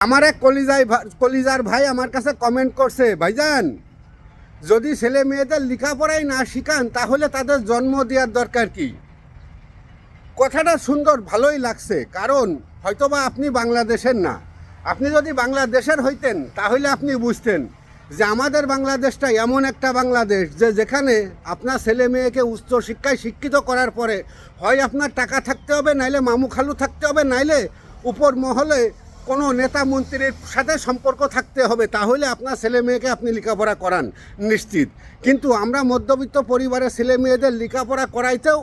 আমার এক কলিজার ভাই আমার কাছে কমেন্ট করছে, ভাইজান যদি ছেলে মেয়েদের লেখাপড়াই না শিখান তাহলে তাদের জন্ম দেওয়ার দরকার কি? কথাটা সুন্দর, ভালোই লাগছে। কারণ হয়তোবা আপনি বাংলাদেশের না, আপনি যদি বাংলাদেশের হইতেন তাহলে আপনি বুঝতেন যে আমাদের বাংলাদেশটা এমন একটা বাংলাদেশ যে যেখানে আপনার ছেলে মেয়েকে উচ্চ শিক্ষায় শিক্ষিত করার পরে হয় আপনার টাকা থাকতে হবে, নাইলে মামু খালু থাকতে হবে, নাইলে উপর মহলে কোনো নেতা মন্ত্রীর সাথে সম্পর্ক থাকতে হবে, তাহলে আপনার ছেলে মেয়েকে আপনি লেখাপড়া করান নিশ্চিত। কিন্তু আমরা মধ্যবিত্ত পরিবারের ছেলে মেয়েদের লেখাপড়া করাইতেও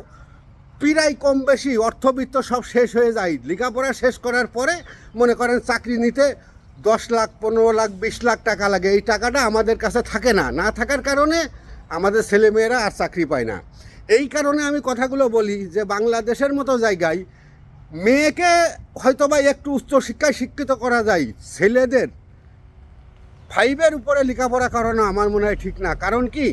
প্রায় কম বেশি অর্থবিত্ত সব শেষ হয়ে যায়। লেখাপড়া শেষ করার পরে মনে করেন চাকরি নিতে 10 লাখ 15 লাখ 20 লাখ টাকা লাগে। এই টাকাটা আমাদের কাছে থাকে না, না থাকার কারণে আমাদের ছেলেমেয়েরা আর চাকরি পায় না। এই কারণে আমি কথাগুলো বলি যে বাংলাদেশের মতো জায়গায় মেয়েকে হয়তোবা একটু উচ্চশিক্ষায় শিক্ষিত করা যায়, ছেলেদের 5-এর উপরে লেখাপড়া করানো আমার মনে হয় ঠিক না। কারণ কি,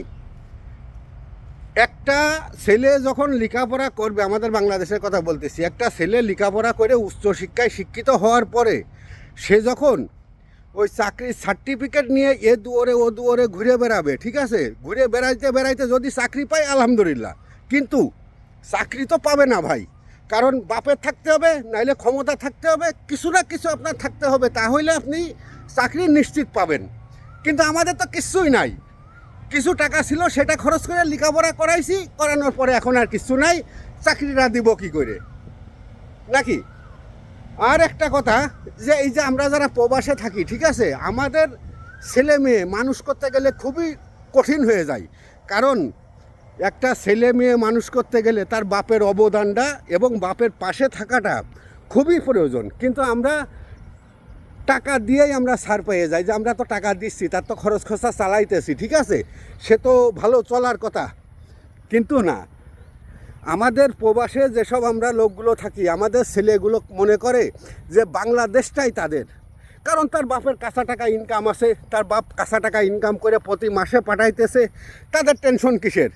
একটা ছেলে যখন লেখাপড়া করবে, আমাদের বাংলাদেশের কথা বলতেছি, একটা ছেলে লেখাপড়া করে উচ্চশিক্ষায় শিক্ষিত হওয়ার পরে সে যখন ওই চাকরির সার্টিফিকেট নিয়ে এ দুয়ারে ও দুয়ারে ঘুরে বেড়াবে, ঠিক আছে, ঘুরে বেড়াইতে বেড়াইতে যদি চাকরি পায় আলহামদুলিল্লাহ, কিন্তু চাকরি তো পাবে না ভাই। কারণ বাপের থাকতে হবে, নাইলে ক্ষমতা থাকতে হবে, কিছু না কিছু আপনার থাকতে হবে, তাহলে আপনি চাকরি নিশ্চিত পাবেন। কিন্তু আমাদের তো কিছুই নাই। কিছু টাকা ছিল সেটা খরচ করে লেখাপড়া করাইছি, করানোর পরে এখন আর কিছু নাই, চাকরিটা দিব কি করে নাকি? আর একটা কথা, যে এই যে আমরা যারা প্রবাসে থাকি, ঠিক আছে, আমাদের ছেলে মেয়ে মানুষ করতে গেলে খুবই কঠিন হয়ে যায়। কারণ একটা ছেলে মেয়ে মানুষ করতে গেলে তার বাপের অবদানটা এবং বাপের পাশে থাকাটা খুবই প্রয়োজন। কিন্তু আমরা টাকা দিয়েই আমরা ছাড় পেয়ে যাই, যে আমরা তো টাকা দিচ্ছি, তার তো খরচ খরচা চালাইতেছি, ঠিক আছে, সে তো ভালো চলার কথা। কিন্তু না, আমাদের প্রবাসে যেসব আমরা লোকগুলো থাকি, আমাদের ছেলেগুলো মনে করে যে বাংলাদেশটাই তাদের। কারণ তার বাপের কাঁচা টাকা ইনকাম আছে, তার বাপ কাঁচা টাকা ইনকাম করে প্রতি মাসে পাঠাইতেছে, তাদের টেনশন কিসের?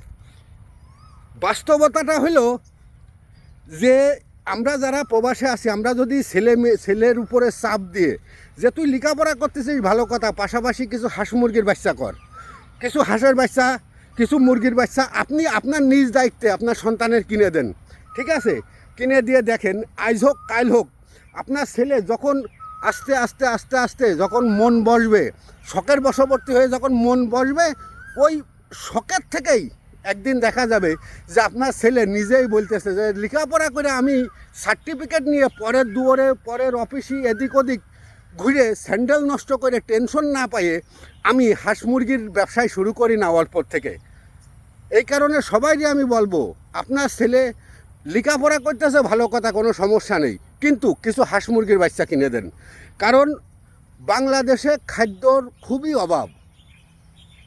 বাস্তবতাটা হলো যে আমরা যারা প্রবাসে আছি, আমরা যদি ছেলের উপরে চাপ দিয়ে যে তুই লেখাপড়া করতেছিস ভালো কথা, পাশাপাশি কিছু হাঁস মুরগির বাচ্চা কর, কিছু হাঁসের বাচ্চা, কিছু মুরগির বাচ্চা আপনি আপনার নিজ দায়িত্বে আপনার সন্তানের কিনে দেন, ঠিক আছে, কিনে দিয়ে দেখেন আজ হোক কাল হোক আপনার ছেলে যখন আস্তে আস্তে আস্তে আস্তে যখন মন বসবে, শখের বশবর্তী হয়ে যখন মন বসবে, ওই শখের থেকেই একদিন দেখা যাবে যে আপনার ছেলে নিজেই বলতেছে যে লেখাপড়া করে আমি সার্টিফিকেট নিয়ে পরের দুয়ারে পরের অফিসে এদিক ওদিক ঘুরে স্যান্ডেল নষ্ট করে টেনশন না পাইয়ে আমি হাঁস মুরগির ব্যবসায় শুরু করি না অল্পর থেকে। এই কারণে সবাইকে আমি বলবো, আপনার ছেলে লেখাপড়া করতেছে ভালো কথা, কোনো সমস্যা নেই, কিন্তু কিছু হাঁস মুরগির বাচ্চা কিনে দেন। কারণ বাংলাদেশে খাদ্যর খুবই অভাব।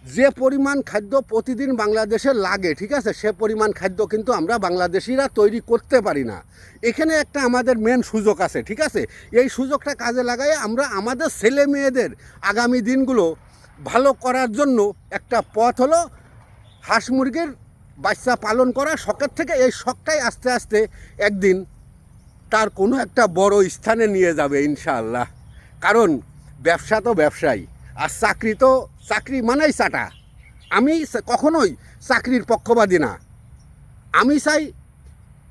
যে পরিমাণ খাদ্য প্রতিদিন বাংলাদেশে লাগে, ঠিক আছে, সে পরিমাণ খাদ্য কিন্তু আমরা বাংলাদেশিরা তৈরি করতে পারি না। এখানে একটা আমাদের মেন সুযোগ আছে, ঠিক আছে, এই সুযোগটা কাজে লাগাই আমরা আমাদের ছেলে মেয়েদের আগামী দিনগুলো ভালো করার জন্য একটা পথ হলো হাঁস মুরগির বাচ্চা পালন করা। শখের থেকে এই শখটাই আস্তে আস্তে একদিন তার কোনো একটা বড় স্থানে নিয়ে যাবে ইনশাআল্লাহ। কারণ ব্যবসা তো ব্যবসায়ী, আর চাকরি তো চাকরি মানেই চাটা। আমি কখনোই চাকরির পক্ষপাতী না। আমি চাই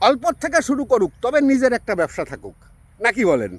অল্প থেকে শুরু করুক, তবে নিজের একটা ব্যবসা থাকুক, নাকি বলেন?